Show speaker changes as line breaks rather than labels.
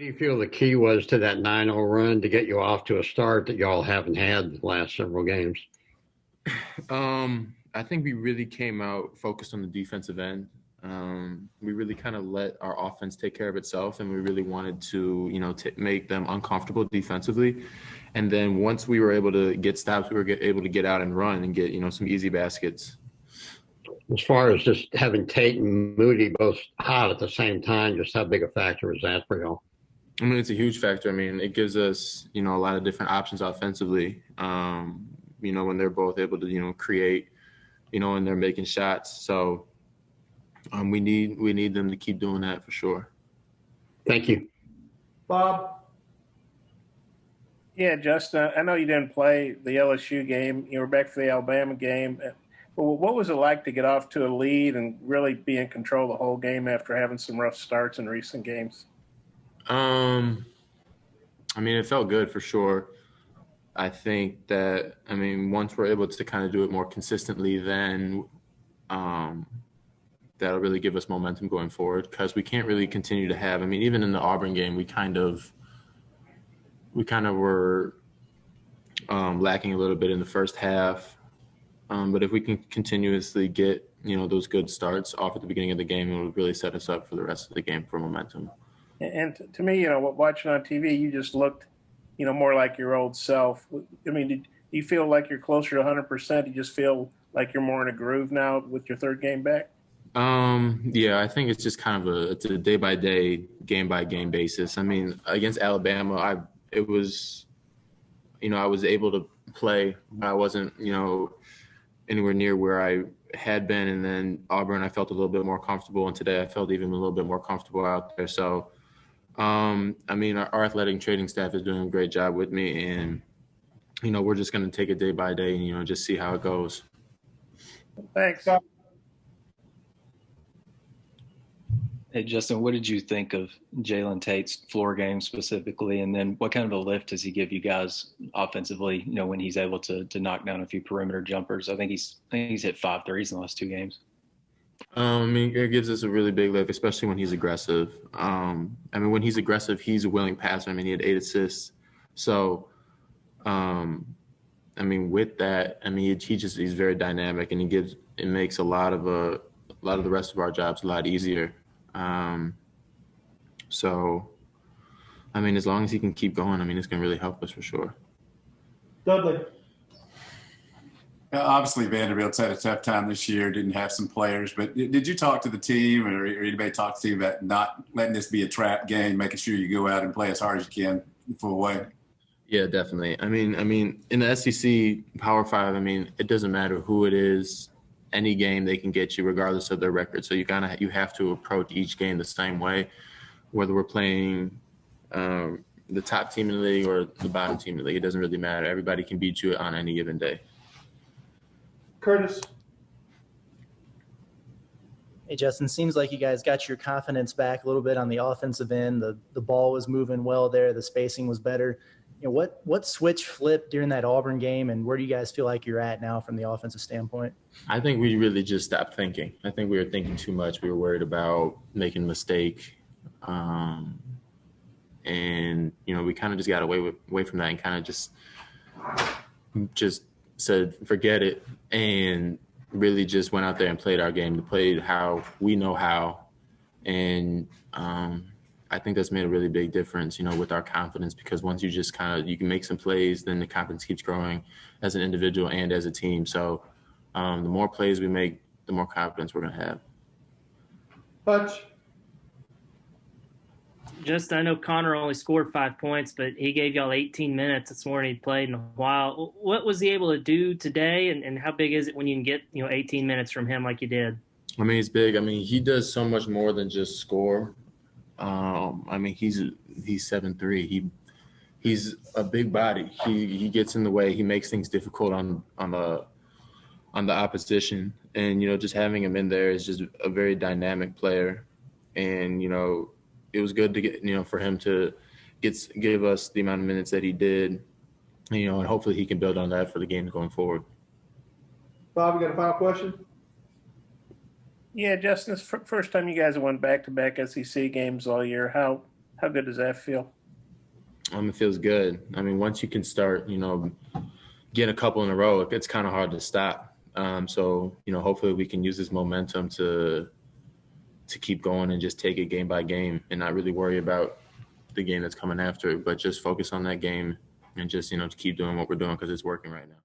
do you feel the key was to that 9-0 run to get you off to a start that y'all haven't had the last several games?
I think we really came out focused on the defensive end. We really kind of let our offense take care of itself, and we really wanted to, make them uncomfortable defensively. And then once we were able to get stops, we were able to get out and run and get, some easy baskets.
As far as just having Tate and Moody both hot at the same time, just how big a factor is that for y'all?
I mean, it's a huge factor. I mean, it gives us, a lot of different options offensively, when they're both able to, create, and they're making shots. So we need them to keep doing that for sure.
Thank you.
Bob?
Yeah, Justin, I know you didn't play the LSU game. You were back for the Alabama game. What was it like to get off to a lead and really be in control the whole game after having some rough starts in recent games?
I mean, it felt good for sure. I think that, once we're able to kind of do it more consistently, then that'll really give us momentum going forward, because we can't really continue to have, even in the Auburn game, we kind of were lacking a little bit in the first half. But if we can continuously get, those good starts off at the beginning of the game, it will really set us up for the rest of the game for momentum.
And to me, watching on TV, you just looked, more like your old self. Do you feel like you're closer to 100%? You just feel like you're more in a groove now with your third game back?
Yeah, I think it's just kind of it's a day-by-day, game-by-game basis. Against Alabama, I was able to play, but I wasn't, anywhere near where I had been. And then Auburn, I felt a little bit more comfortable. And today I felt even a little bit more comfortable out there. So, our athletic training staff is doing a great job with me. And, we're just going to take it day by day and, just see how it goes.
Thanks.
Hey, Justin, what did you think of Jalen Tate's floor game specifically? And then what kind of a lift does he give you guys offensively, when he's able to knock down a few perimeter jumpers? I think he's hit 5 threes in the last 2 games.
It gives us a really big lift, especially when he's aggressive. When he's aggressive, he's a willing passer. He had 8 assists. So, with that, he's very dynamic, and it makes a lot of the rest of our jobs a lot easier. As long as he can keep going, it's going to really help us for sure.
Dudley.
Obviously, Vanderbilt's had a tough time this year, didn't have some players, but did you talk to the team or anybody talk to the team about not letting this be a trap game, making sure you go out and play as hard as you can full way?
Yeah, definitely. In the SEC Power 5, it doesn't matter who it is. Any game they can get you regardless of their record. So you have to approach each game the same way, whether we're playing the top team in the league or the bottom team in the league. It doesn't really matter. Everybody can beat you on any given day.
Curtis.
Hey, Justin, seems like you guys got your confidence back a little bit on the offensive end. The ball was moving well there. The spacing was better. What switch flipped during that Auburn game, and where do you guys feel like you're at now from the offensive standpoint?
I think we really just stopped thinking. I think we were thinking too much. We were worried about making a mistake. We kind of just got away from that and kind of just said, forget it, and really just went out there and played our game, played how we know how. And I think that's made a really big difference, with our confidence, because once you just you can make some plays, then the confidence keeps growing as an individual and as a team. So the more plays we make, the more confidence we're going to have.
Hutch.
Just, I know Connor only scored 5 points, but he gave y'all 18 minutes. It's more than he'd played in a while. What was he able to do today, and how big is it when you can get 18 minutes from him like you did?
He's big. He does so much more than just score. He's 7'3". He's a big body. He gets in the way. He makes things difficult on the opposition, and just having him in there is just a very dynamic player, and it was good to get for him to give us the amount of minutes that he did, and hopefully he can build on that for the games going forward.
Bob, you got a final question?
Yeah, Justin, it's first time you guys have won back-to-back SEC games all year. How How good does that feel?
It feels good. I mean, once you can start, getting a couple in a row, it's kind of hard to stop. So, hopefully we can use this momentum to keep going and just take it game by game and not really worry about the game that's coming after it, but just focus on that game and just, to keep doing what we're doing because it's working right now.